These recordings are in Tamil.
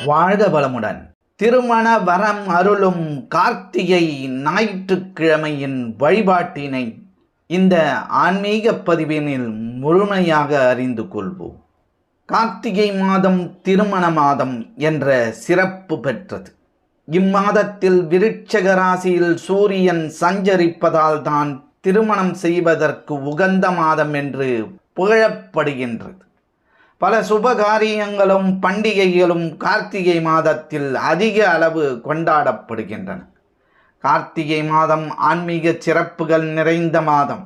வாழ்க வளமுடன். திருமண வரம் அருளும் கார்த்திகை ஞாயிற்றுக்கிழமையின் வழிபாட்டினை இந்த ஆன்மீக பதிவினில் முழுமையாக அறிந்து கொள்வோம். கார்த்திகை மாதம் திருமண மாதம் என்ற சிறப்பு பெற்றது. இம்மாதத்தில் விருட்சக ராசியில் சூரியன் சஞ்சரிப்பதால் தான் திருமணம் செய்வதற்கு உகந்த மாதம் என்று புகழப்படுகின்றது. பல சுபகாரியங்களும் பண்டிகைகளும் கார்த்திகை மாதத்தில் அதிக அளவு கொண்டாடப்படுகின்றன. கார்த்திகை மாதம் ஆன்மீக சிறப்புகள் நிறைந்த மாதம்.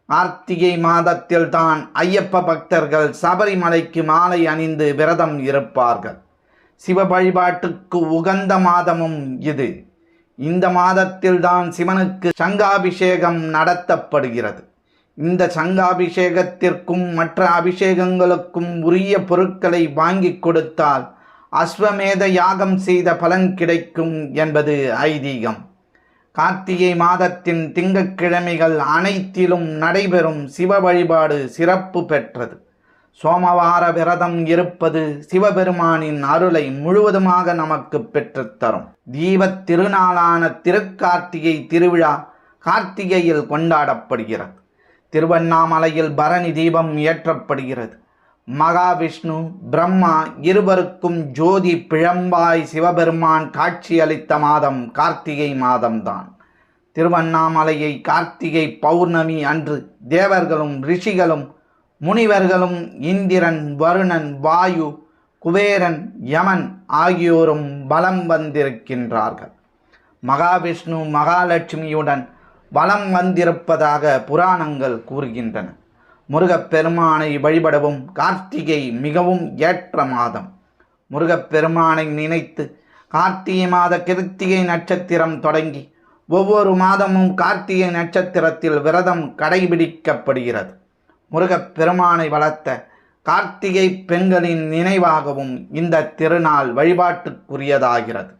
கார்த்திகை மாதத்தில் தான் ஐயப்ப பக்தர்கள் சபரிமலைக்கு மாலை அணிந்து விரதம் இருப்பார்கள். சிவ வழிபாட்டுக்கு உகந்த மாதமும் இது. இந்த மாதத்தில் தான் சிவனுக்கு சங்காபிஷேகம் நடத்தப்படுகிறது. இந்த சங்காபிஷேகத்திற்கும் மற்ற அபிஷேகங்களுக்கும் உரிய பொருட்களை வாங்கி கொடுத்தால் அஸ்வமேத யாகம் செய்த பலன் கிடைக்கும் என்பது ஐதீகம். கார்த்திகை மாதத்தின் திங்கட்கிழமைகள் அனைத்திலும் நடைபெறும் சிவ வழிபாடு சிறப்பு பெற்றது. சோமவார விரதம் இருப்பது சிவபெருமானின் அருளை முழுவதுமாக நமக்கு பெற்றுத்தரும். தீபத் திருநாளான திருக்கார்த்திகை திருவிழா கார்த்திகையில் கொண்டாடப்படுகிறது. திருவண்ணாமலையில் பரணி தீபம் ஏற்றப்படுகிறது. மகாவிஷ்ணு பிரம்மா இருவருக்கும் ஜோதி பிழம்பாய் சிவபெருமான் காட்சியளித்த மாதம் கார்த்திகை மாதம்தான். திருவண்ணாமலையை கார்த்திகை பௌர்ணமி அன்று தேவர்களும் ரிஷிகளும் முனிவர்களும் இந்திரன், வருணன், வாயு, குபேரன், யமன் ஆகியோரும் வலம் வந்திருக்கின்றார்கள். மகாவிஷ்ணு மகாலட்சுமியுடன் வலம் வந்திருப்பதாக புராணங்கள் கூறுகின்றன. முருகப்பெருமானை வழிபடவும் கார்த்திகை மிகவும் ஏற்ற மாதம். முருகப்பெருமானை நினைத்து கார்த்திகை மாத கிருத்திகை நட்சத்திரம் தொடங்கி ஒவ்வொரு மாதமும் கார்த்திகை நட்சத்திரத்தில் விரதம் கடைபிடிக்கப்படுகிறது. முருகப்பெருமானை வளர்த்த கார்த்திகை பெண்களின் நினைவாகவும் இந்த திருநாள் வழிபாட்டுக்குரியதாகிறது.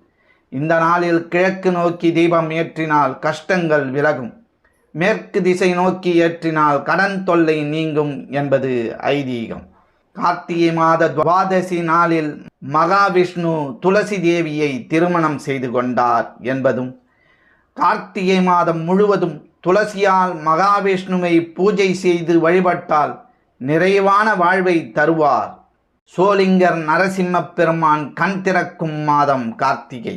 இந்த நாளில் கிழக்கு நோக்கி தீபம் ஏற்றினால் கஷ்டங்கள் விலகும். மேற்கு திசை நோக்கி ஏற்றினால் கடன் தொல்லை நீங்கும் என்பது ஐதீகம். கார்த்திகை மாத துவாதசி நாளில் மகாவிஷ்ணு துளசி தேவியை திருமணம் செய்து கொண்டார் என்பதும், கார்த்திகை மாதம் முழுவதும் துளசியால் மகாவிஷ்ணுவை பூஜை செய்து வழிபட்டால் நிறைவான வாழ்வை தருவார். சோளிங்கர் நரசிம்ம பெருமான் கண் திறக்கும் மாதம் கார்த்திகை.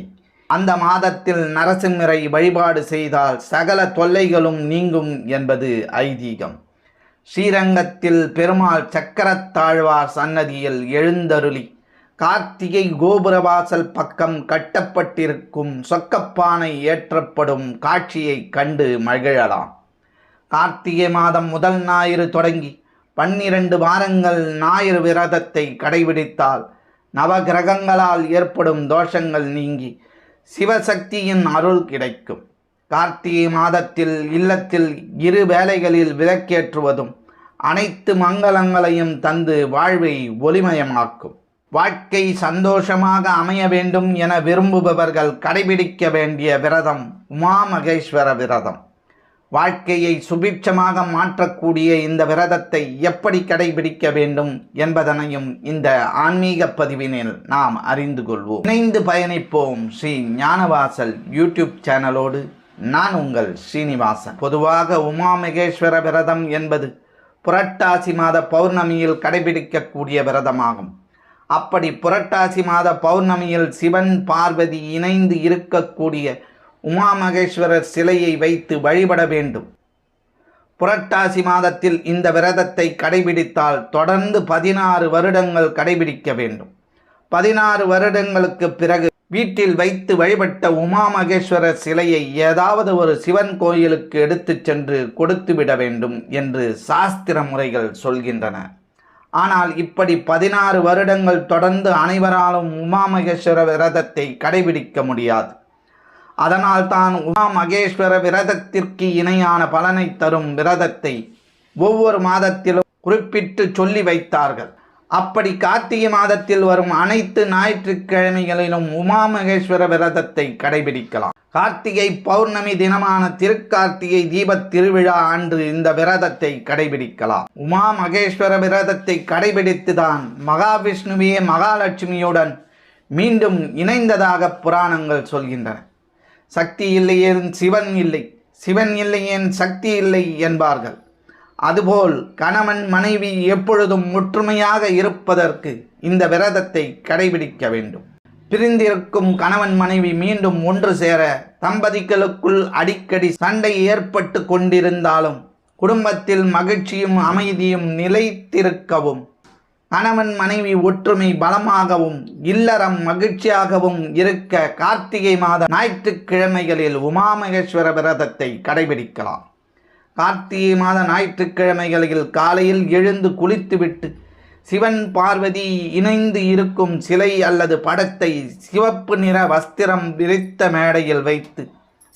அந்த மாதத்தில் நரசிம்மரை வழிபாடு செய்தால் சகல தொல்லைகளும் நீங்கும் என்பது ஐதீகம். ஸ்ரீரங்கத்தில் பெருமாள் சக்கரத்தாழ்வார் சன்னதியில் எழுந்தருளி கார்த்திகை கோபுரவாசல் பக்கம் கட்டப்பட்டிருக்கும் சொக்கப்பானை ஏற்றப்படும் காட்சியை கண்டு மகிழலாம். கார்த்திகை மாதம் முதல் ஞாயிறு தொடங்கி 12 வாரங்கள் ஞாயிறு விரதத்தை கடைபிடித்தால் நவகிரகங்களால் ஏற்படும் தோஷங்கள் நீங்கி சிவசக்தியின் அருள் கிடைக்கும். கார்த்திகை மாதத்தில் இல்லத்தில் 2 வேளைகளில் விளக்கேற்றுவதும் அனைத்து மங்களங்களையும் தந்து வாழ்வை ஒளிமயமாக்கும். வாழ்க்கை சந்தோஷமாக அமைய வேண்டும் என விரும்புபவர்கள் கடைபிடிக்க வேண்டிய விரதம் உமா மகேஸ்வர விரதம். வாழ்க்கையை சுபிட்சமாக மாற்றக்கூடிய இந்த விரதத்தை எப்படி கடைபிடிக்க வேண்டும் என்பதனையும் இந்த ஆன்மீக பதிவினில் நாம் அறிந்து கொள்வோம். இணைந்து பயணிப்போம் ஸ்ரீ ஞானவாசல் யூடியூப் சேனலோடு. நான் உங்கள் ஸ்ரீனிவாசன். பொதுவாக உமா மகேஸ்வர விரதம் என்பது புரட்டாசி மாத பௌர்ணமியில் கடைபிடிக்கக்கூடிய விரதமாகும். அப்படி புரட்டாசி மாத பௌர்ணமியில் சிவன் பார்வதி இணைந்து இருக்கக்கூடிய உமா மகேஸ்வரர் சிலையை வைத்து வழிபட வேண்டும். புரட்டாசி மாதத்தில் இந்த விரதத்தை கடைபிடித்தால் தொடர்ந்து 16 வருடங்கள் கடைபிடிக்க வேண்டும். 16 வருடங்களுக்கு பிறகு வீட்டில் வைத்து வழிபட்ட உமா மகேஸ்வரர் சிலையை ஏதாவது ஒரு சிவன் கோயிலுக்கு எடுத்து சென்று கொடுத்துவிட வேண்டும் என்று சாஸ்திர முறைகள் சொல்கின்றன. ஆனால் இப்படி 16 வருடங்கள் தொடர்ந்து அனைவராலும் உமா மகேஸ்வர விரதத்தை கடைபிடிக்க முடியாது. அதனால் தான் உமா மகேஸ்வர விரதத்திற்கு இணையான பலனை தரும் விரதத்தை ஒவ்வொரு மாதத்திலும் குறிப்பிட்டு சொல்லி வைத்தார்கள். அப்படி கார்த்திகை மாதத்தில் வரும் அனைத்து ஞாயிற்றுக்கிழமைகளிலும் உமா மகேஸ்வர விரதத்தை கடைபிடிக்கலாம். கார்த்திகை பௌர்ணமி தினமான திருக்கார்த்திகை தீபத் திருவிழா அன்று இந்த விரதத்தை கடைபிடிக்கலாம். உமா மகேஸ்வர விரதத்தை கடைபிடித்துதான் மகாவிஷ்ணுவே மகாலட்சுமியுடன் மீண்டும் இணைந்ததாக புராணங்கள் சொல்கின்றன. சக்தி இல்லையேன் சிவன் இல்லை, சிவன் இல்லையேன் சக்தி இல்லை என்பார்கள். அதுபோல் கணவன் மனைவி எப்பொழுதும் ஒற்றுமையாக இருப்பதற்கு இந்த விரதத்தை கடைபிடிக்க வேண்டும். பிரிந்திருக்கும் கணவன் மனைவி மீண்டும் ஒன்று சேர தம்பதிகளுக்குள் அடிக்கடி சண்டை ஏற்பட்டு கொண்டிருந்தாலும் குடும்பத்தில் மகிழ்ச்சியும் அமைதியும் நிலைத்திருக்கவும், கணவன் மனைவி ஒற்றுமை பலமாகவும் இல்லறம் மகிழ்ச்சியாகவும் இருக்க கார்த்திகை மாத ஞாயிற்றுக்கிழமைகளில் உமாமகேஸ்வர விரதத்தை கடைபிடிக்கலாம். கார்த்திகை மாத ஞாயிற்றுக்கிழமைகளில் காலையில் எழுந்து குளித்துவிட்டு சிவன் பார்வதி இணைந்து இருக்கும் சிலை அல்லது படத்தை சிவப்பு நிற வஸ்திரம் விரித்த மேடையில் வைத்து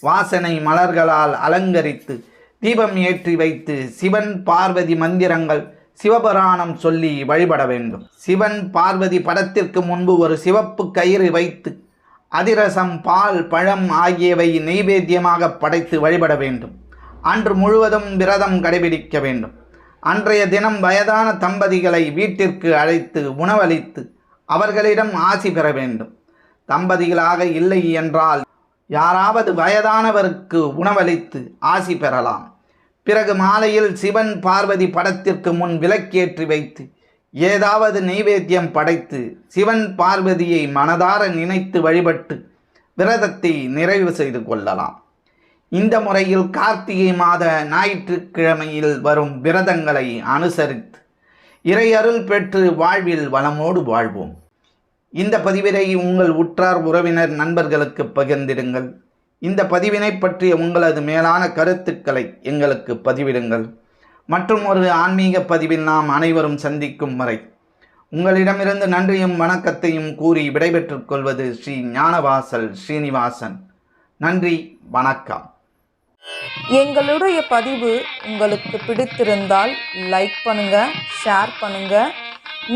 வாசனை மலர்களால் அலங்கரித்து தீபம் ஏற்றி வைத்து சிவன் பார்வதி மந்திரங்கள் சிவபுராணம் சொல்லி வழிபட வேண்டும். சிவன் பார்வதி படத்திற்கு முன்பு ஒரு சிவப்பு கயிறு வைத்து அதிரசம், பால், பழம் ஆகியவை நெய்வேத்தியமாக படைத்து வழிபட வேண்டும். அன்று முழுவதும் விரதம் கடைபிடிக்க வேண்டும். அன்றைய தினம் வயதான தம்பதிகளை வீட்டிற்கு அழைத்து உணவளித்து அவர்களிடம் ஆசி பெற வேண்டும். தம்பதிகளாக இல்லை என்றால் யாராவது வயதானவருக்கு உணவளித்து ஆசி பெறலாம். பிறகு மாலையில் சிவன் பார்வதி படத்திற்கு முன் விளக்கேற்றி வைத்து ஏதாவது நெய்வேத்தியம் படைத்து சிவன் பார்வதியை மனதார நினைத்து வழிபட்டு விரதத்தை நிறைவு செய்து கொள்ளலாம். இந்த முறையில் கார்த்திகை மாத ஞாயிற்றுக்கிழமையில் வரும் விரதங்களை அனுசரித்து இறையருள் பெற்று வாழ்வில் வளமோடு வாழ்வோம். இந்த பதிவினை உங்கள் உற்றார் உறவினர் நண்பர்களுக்கு பகிர்ந்திடுங்கள். இந்த பதிவினை பற்றிய உங்களது மேலான கருத்துக்களை எங்களுக்கு பதிவிடுங்கள். மற்றும் ஒரு ஆன்மீக பதிவில் நாம் அனைவரும் சந்திக்கும் வரை உங்களிடமிருந்து நன்றியும் வணக்கத்தையும் கூறி விடைபெற்றுக் கொள்வது ஸ்ரீ ஞானவாசல் ஸ்ரீனிவாசன். நன்றி, வணக்கம். எங்களுடைய பதிவு உங்களுக்கு பிடித்திருந்தால் லைக் பண்ணுங்க, ஷேர் பண்ணுங்க.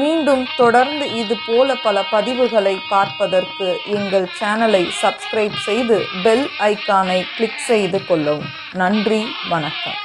மீண்டும் தொடர்ந்து இது போல பல பதிவுகளை பார்ப்பதற்கு எங்கள் சேனலை சப்ஸ்கிரைப் செய்து பெல் ஐக்கானை கிளிக் செய்து கொள்ளவும். நன்றி, வணக்கம்.